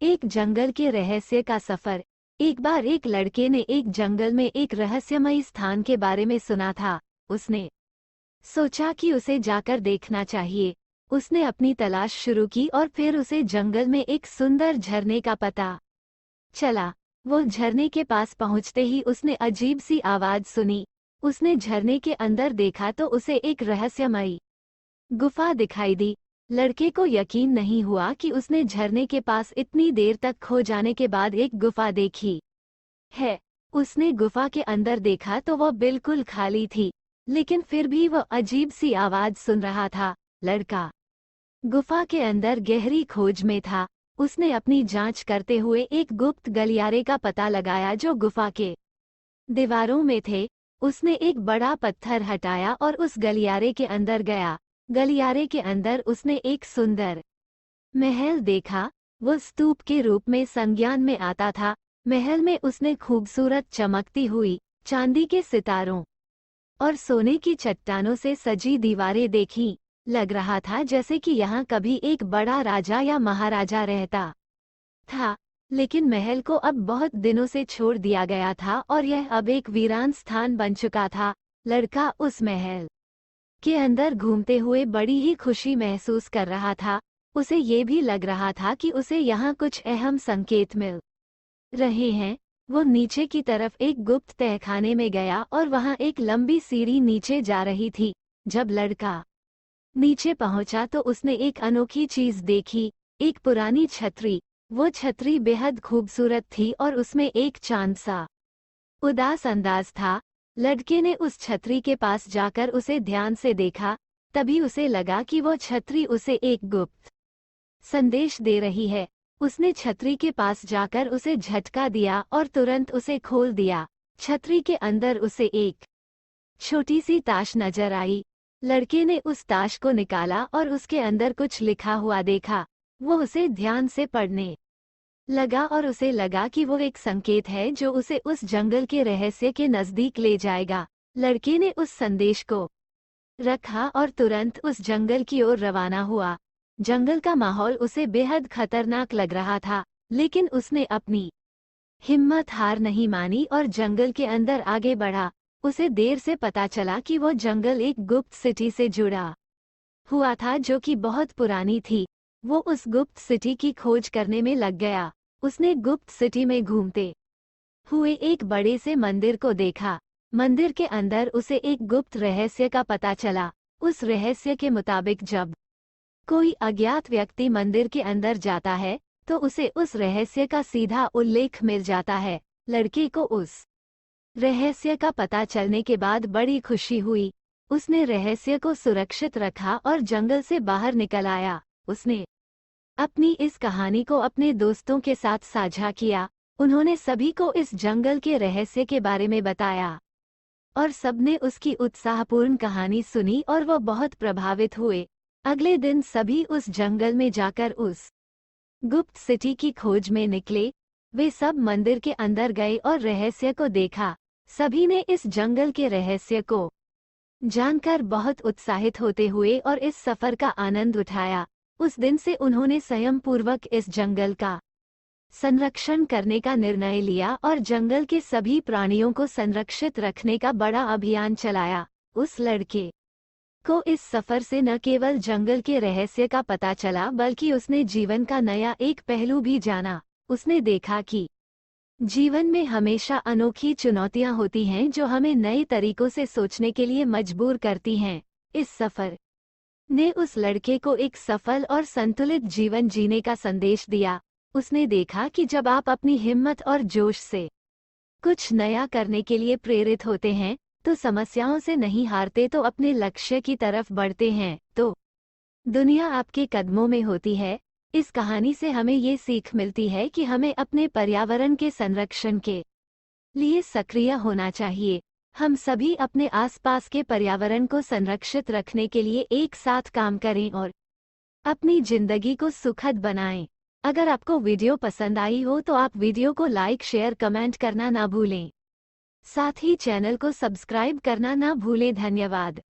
एक जंगल के रहस्य का सफर। एक बार एक लड़के ने एक जंगल में एक रहस्यमयी स्थान के बारे में सुना था। उसने सोचा कि उसे जाकर देखना चाहिए। उसने अपनी तलाश शुरू की और फिर उसे जंगल में एक सुंदर झरने का पता चला। वो झरने के पास पहुंचते ही उसने अजीब सी आवाज सुनी। उसने झरने के अंदर देखा तो उसे एक रहस्यमयी गुफा दिखाई दी। लड़के को यकीन नहीं हुआ कि उसने झरने के पास इतनी देर तक खो जाने के बाद एक गुफा देखी है। उसने गुफा के अंदर देखा तो वह बिल्कुल खाली थी, लेकिन फिर भी वह अजीब सी आवाज सुन रहा था। लड़का गुफा के अंदर गहरी खोज में था। उसने अपनी जांच करते हुए एक गुप्त गलियारे का पता लगाया जो गुफा के दीवारों में थे। उसने एक बड़ा पत्थर हटाया और उस गलियारे के अंदर गया। गलियारे के अंदर उसने एक सुंदर महल देखा। वो स्तूप के रूप में संज्ञान में आता था। महल में उसने खूबसूरत चमकती हुई चांदी के सितारों और सोने की चट्टानों से सजी दीवारें देखीं। लग रहा था जैसे कि यहाँ कभी एक बड़ा राजा या महाराजा रहता था, लेकिन महल को अब बहुत दिनों से छोड़ दिया गया था और यह अब एक वीरान स्थान बन चुका था। लड़का उस महल के अंदर घूमते हुए बड़ी ही खुशी महसूस कर रहा था। उसे ये भी लग रहा था कि उसे यहाँ कुछ अहम संकेत मिल रहे हैं। वो नीचे की तरफ एक गुप्त तहखाने में गया और वहाँ एक लंबी सीढ़ी नीचे जा रही थी। जब लड़का नीचे पहुंचा तो उसने एक अनोखी चीज देखी, एक पुरानी छतरी। वो छतरी बेहद खूबसूरत थी और उसमें एक चांद सा उदास अंदाज था। लड़के ने उस छतरी के पास जाकर उसे ध्यान से देखा। तभी उसे लगा कि वो छतरी उसे एक गुप्त संदेश दे रही है। उसने छतरी के पास जाकर उसे झटका दिया और तुरंत उसे खोल दिया। छतरी के अंदर उसे एक छोटी सी ताश नजर आई। लड़के ने उस ताश को निकाला और उसके अंदर कुछ लिखा हुआ देखा। वो उसे ध्यान से पढ़ने लगा और उसे लगा कि वो एक संकेत है जो उसे उस जंगल के रहस्य के नजदीक ले जाएगा। लड़के ने उस संदेश को रखा और तुरंत उस जंगल की ओर रवाना हुआ। जंगल का माहौल उसे बेहद खतरनाक लग रहा था, लेकिन उसने अपनी हिम्मत हार नहीं मानी और जंगल के अंदर आगे बढ़ा। उसे देर से पता चला कि वो जंगल एक गुप्त सिटी से जुड़ा हुआ था जो कि बहुत पुरानी थी। वो उस गुप्त सिटी की खोज करने में लग गया। उसने गुप्त सिटी में घूमते हुए एक बड़े से मंदिर को देखा। मंदिर के अंदर उसे एक गुप्त रहस्य का पता चला। उस रहस्य के मुताबिक जब कोई अज्ञात व्यक्ति मंदिर के अंदर जाता है तो उसे उस रहस्य का सीधा उल्लेख मिल जाता है। लड़के को उस रहस्य का पता चलने के बाद बड़ी खुशी हुई। उसने रहस्य को सुरक्षित रखा और जंगल से बाहर निकल आया। उसने अपनी इस कहानी को अपने दोस्तों के साथ साझा किया। उन्होंने सभी को इस जंगल के रहस्य के बारे में बताया और सबने उसकी उत्साहपूर्ण कहानी सुनी और वह बहुत प्रभावित हुए। अगले दिन सभी उस जंगल में जाकर उस गुप्त सिटी की खोज में निकले। वे सब मंदिर के अंदर गए और रहस्य को देखा। सभी ने इस जंगल के रहस्य को जानकर बहुत उत्साहित होते हुए और इस सफर का आनंद उठाया। उस दिन से उन्होंने स्वयं पूर्वक इस जंगल का संरक्षण करने का निर्णय लिया और जंगल के सभी प्राणियों को संरक्षित रखने का बड़ा अभियान चलाया। उस लड़के को इस सफर से न केवल जंगल के रहस्य का पता चला, बल्कि उसने जीवन का नया एक पहलू भी जाना। उसने देखा कि जीवन में हमेशा अनोखी चुनौतियां होती हैं जो हमें नए तरीकों से सोचने के लिए मजबूर करती हैं। इस सफर ने उस लड़के को एक सफल और संतुलित जीवन जीने का संदेश दिया। उसने देखा कि जब आप अपनी हिम्मत और जोश से कुछ नया करने के लिए प्रेरित होते हैं तो समस्याओं से नहीं हारते तो अपने लक्ष्य की तरफ बढ़ते हैं तो दुनिया आपके कदमों में होती है। इस कहानी से हमें ये सीख मिलती है कि हमें अपने पर्यावरण के संरक्षण के लिए सक्रिय होना चाहिए। हम सभी अपने आसपास के पर्यावरण को संरक्षित रखने के लिए एक साथ काम करें और अपनी जिंदगी को सुखद बनाएं। अगर आपको वीडियो पसंद आई हो तो आप वीडियो को लाइक, शेयर, कमेंट करना ना भूलें। साथ ही चैनल को सब्सक्राइब करना ना भूलें। धन्यवाद।